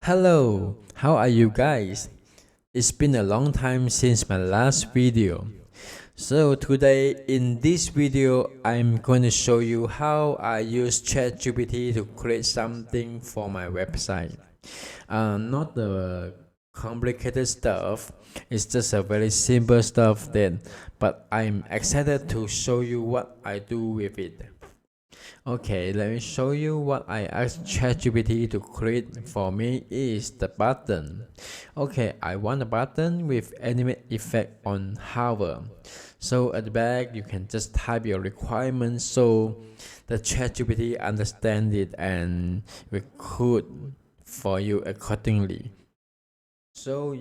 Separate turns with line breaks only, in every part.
Hello, how are you guys? It's been a long time since my last video. So today in this video, I'm going to show you how I use ChatGPT to create something for my website. Not the complicated stuff, it's just a very simple stuff then, but I'm excited to show you what I do with it. Okay, let me show you what I asked ChatGPT to create for me is the button. Okay, I want a button with animate effect on hover. So at the back, you can just type your requirements so the ChatGPT understand it and will code for you accordingly. So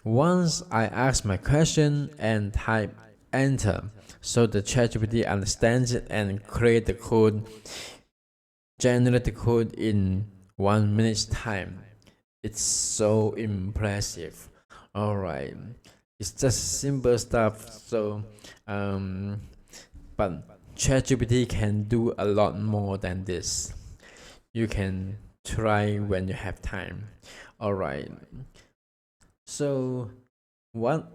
once I ask my question and type enter, so the ChatGPT understands it and create the code, generate the code in 1 minute's time. It's so impressive. Alright, it's just simple stuff. So, but ChatGPT can do a lot more than this. You can try when you have time. Alright. So what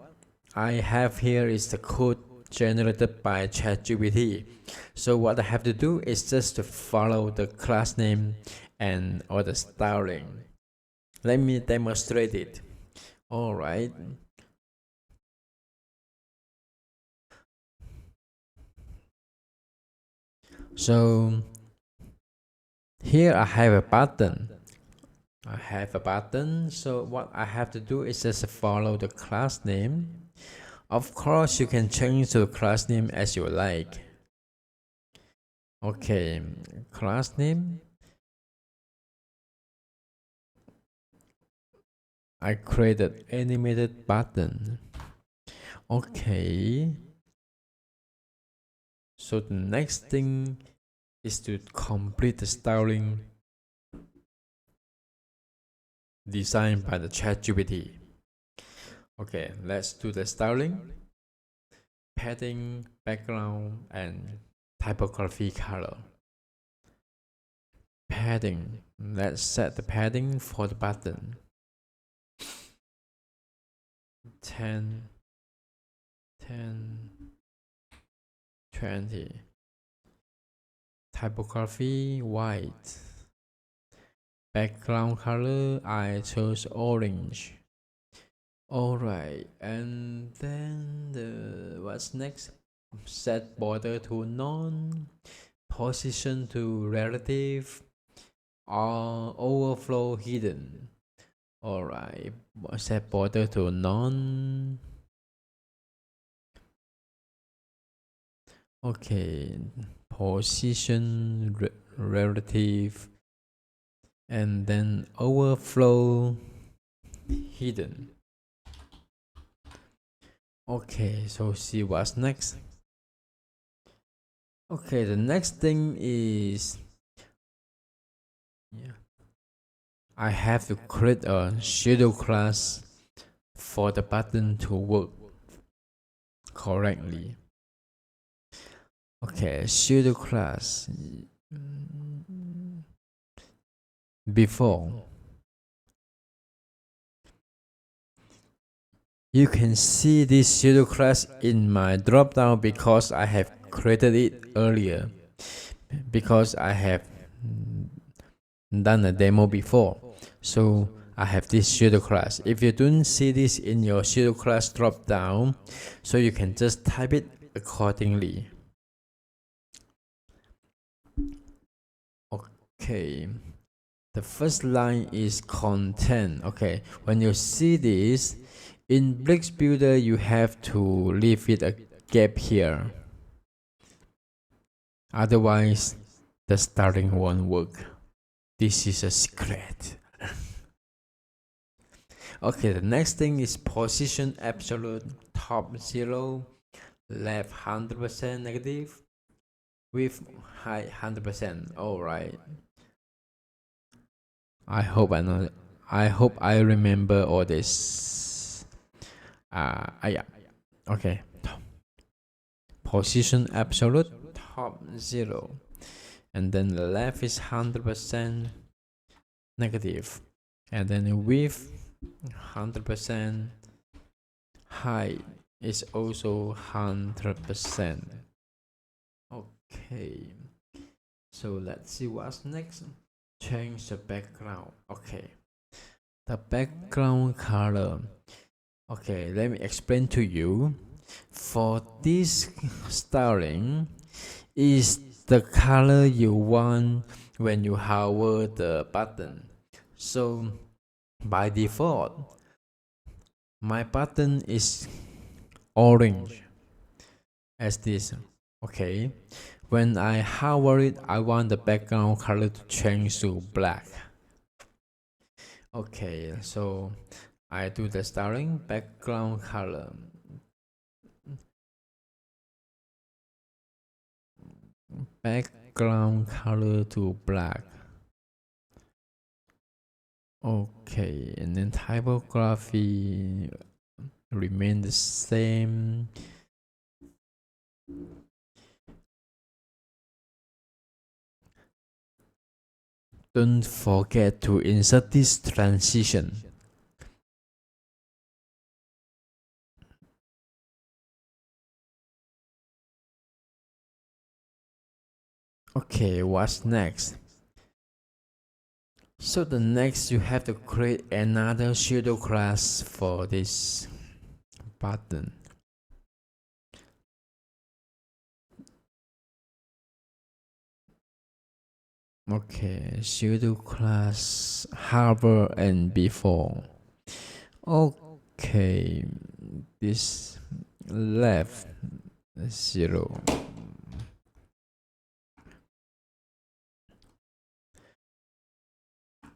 I have here is the code generated by ChatGPT. So what I have to do is just to follow the class name and or the styling. Let me demonstrate it. All right. So here I have a button. So what I have to do is just follow the class name. Of course, you can change the class name as you like. Okay, class name. I created animated button. Okay. So the next thing is to complete the styling designed by the ChatGPT. Okay, let's do the styling, padding, background, and typography color. Padding. Let's set the padding for the button. 10, 20. Typography white. Background color I chose orange. Alright, and then what's next? Set border to none, position to relative, or overflow hidden. Alright, set border to none. Okay, position relative, and then overflow hidden. Okay, so see what's next. Okay, the next thing is I have to create a shadow class for the button to work correctly. Okay, shadow class. Before, you can see this shadow class in my dropdown because I have created it earlier, because I have done a demo before. So I have this shadow class. If you don't see this in your shadow class dropdown, so you can just type it accordingly. Okay, the first line is content. Okay, when you see this in bricksbuilder, you have to leave it a gap here, otherwise the starting won't work. This is a secret. Okay, the next thing is position absolute, top 0, left 100% negative, width height 100%. Alright, I hope I remember all this. Yeah. Okay, position absolute, top 0, and then the left is 100%, negative, and then width 100%, height is also 100%. Okay, so let's see what's next. Change the background. Okay, the background color. Okay, let me explain to you. For this styling, is the color you want when you hover the button. So by default, my button is orange as this. Okay, when I hover it, I want the background color to change to black. Okay, so I do the styling background color. Background color to black. Okay, and then typography remain the same. Don't forget to insert this transition. Okay, what's next? So the next you have to create another shadow class for this button. Okay, shadow class harbor and before. Okay, this left 0.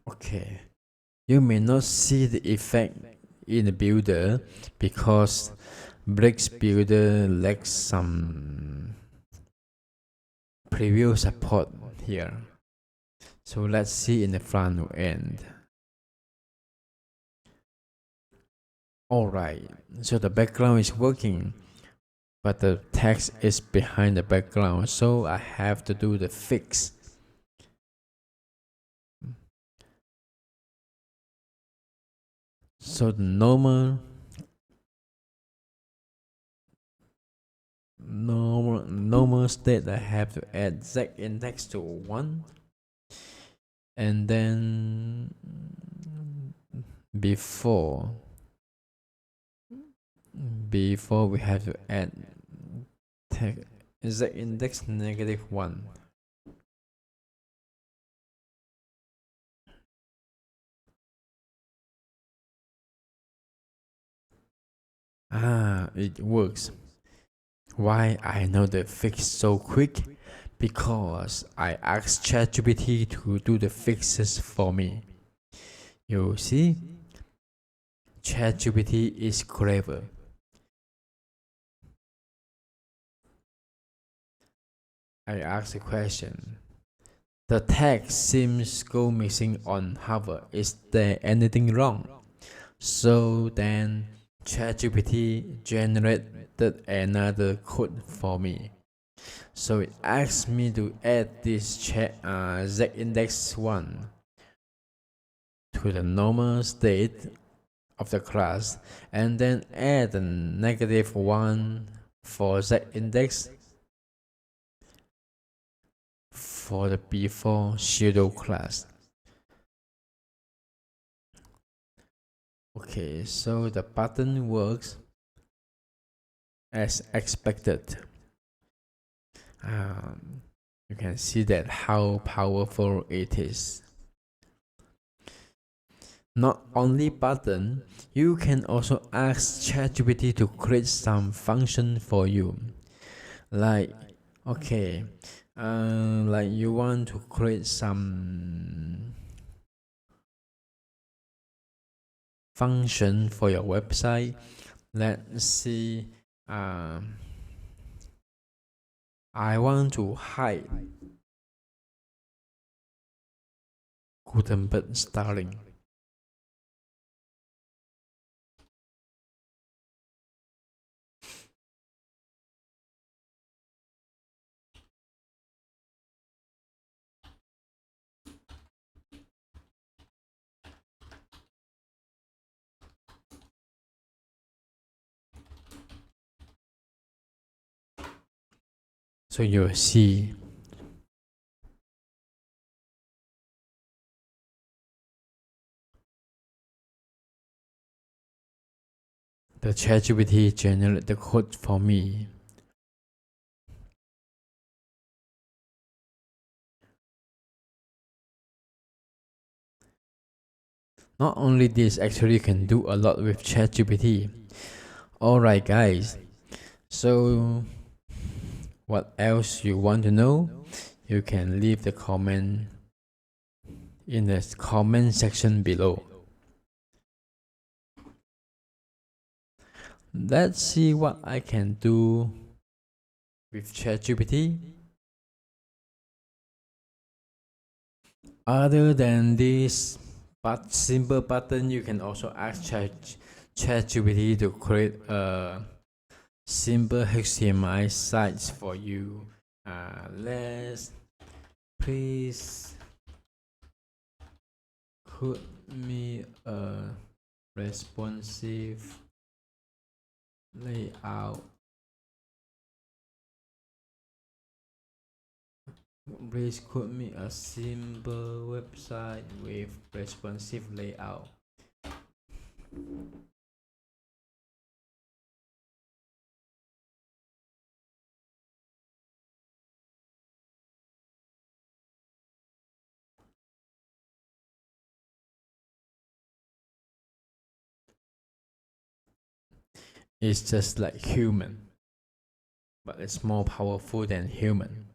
Okay, you may not see the effect in the builder because bricksbuilder lacks some preview support here. So let's see in the front end. Alright, so the background is working, but the text is behind the background, so I have to do the fix. So the normal state, I have to add z index to 1, and then before we have to add z index -1. It works. Why I know the fix so quick? Because I asked ChatGPT to do the fixes for me. You see, ChatGPT is clever. I asked a question. The text seems go missing on hover. Is there anything wrong? So then ChatGPT generated another code for me. So it asks me to add this z index 1 to the normal state of the class, and then add the -1 for z index for the before shadow class. Okay, so the button works as expected. You can see that how powerful it is. Not only button, you can also ask ChatGPT to create some function for you. Like, okay, like you want to create some function for your website. Let's see. I want to hide Gutenberg styling. So you'll see the ChatGPT generate the code for me. Not only this, actually you can do a lot with ChatGPT. Alright guys, so what else you want to know? You can leave the comment in the comment section below. Let's see what I can do with ChatGPT. Other than this simple button, you can also ask ChatGPT to create a simple HTML sites for you. Let's please put me a responsive layout. Please quote me a simple website with responsive layout. It's just like human, but it's more powerful than human.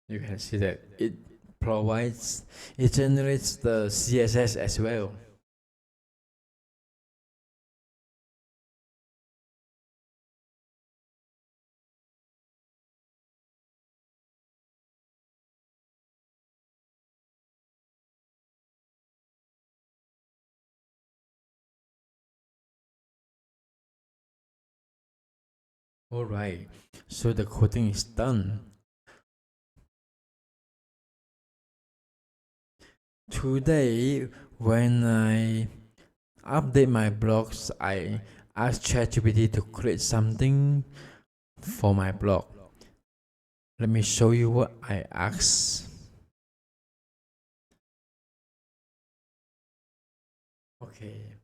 You can see that it generates the CSS as well. Alright, so the coding is done. Today, when I update my blogs, I ask ChatGPT to create something for my blog. Let me show you what I asked. Okay.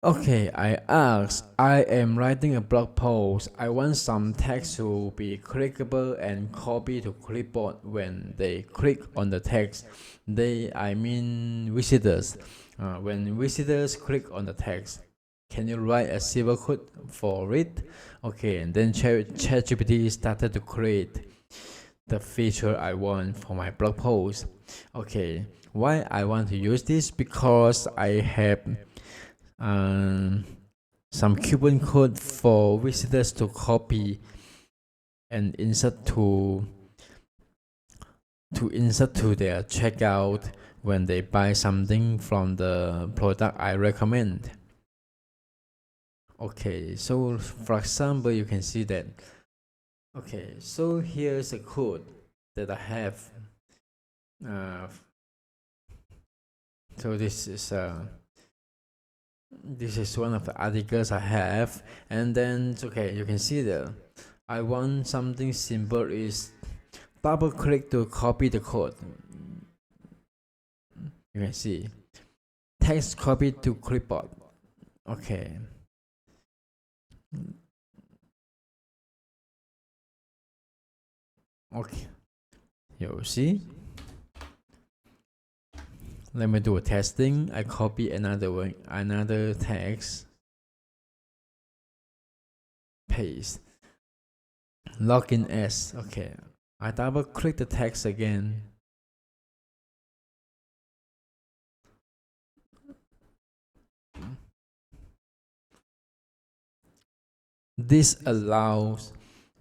Okay, I asked, I am writing a blog post. I want some text to be clickable and copy to clipboard when they click on the text. I mean visitors. When visitors click on the text, can you write a simple code for it? Okay, and then ChatGPT started to create the feature I want for my blog post. Okay, why I want to use this? Because I have some coupon code for visitors to copy and insert to their checkout when they buy something from the product I recommend. Okay, so for example, you can see that. Okay, so here's a code that I have. So this is one of the articles I have, and then okay, you can see that I want something simple is double click to copy the code. You can see text copy to clipboard. Okay, you see, let me do a testing. I copy another text, paste, login as. Okay, I double click the text again. This allows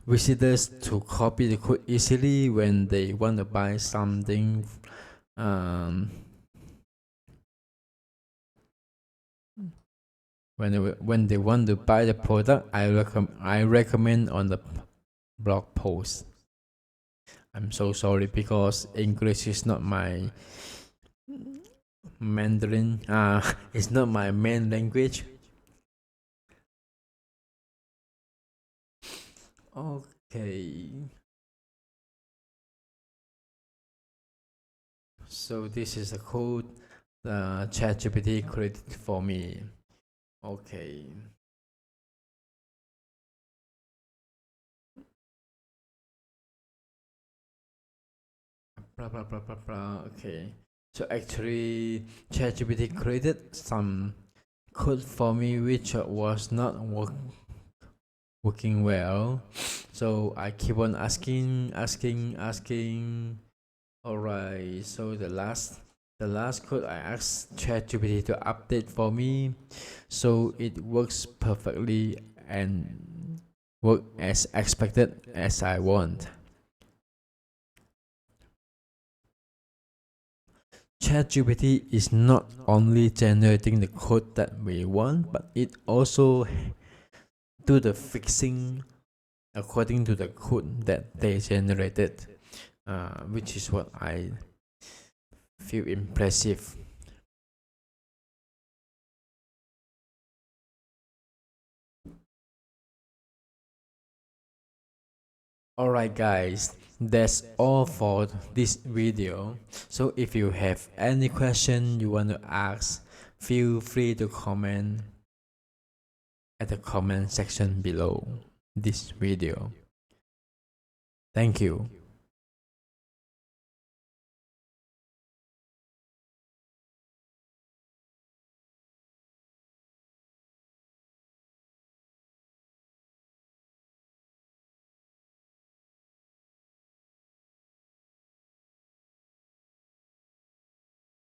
visitors to copy the code easily when they want to buy something. When they want to buy the product, I recommend on the blog post. I'm so sorry because English is not my Mandarin. It's not my main language. Okay. So this is a code ChatGPT created for me. Okay. Blah blah blah blah blah. Okay. So actually, ChatGPT created some code for me which was not working well. So I keep on asking. Alright. So the last code I asked ChatGPT to update for me, so it works perfectly and work as expected as I want. ChatGPT is not only generating the code that we want, but it also do the fixing according to the code that they generated, which is what I feel impressive. Alright guys, that's all for this video. So if you have any question you want to ask, feel free to comment at the comment section below this video. Thank you.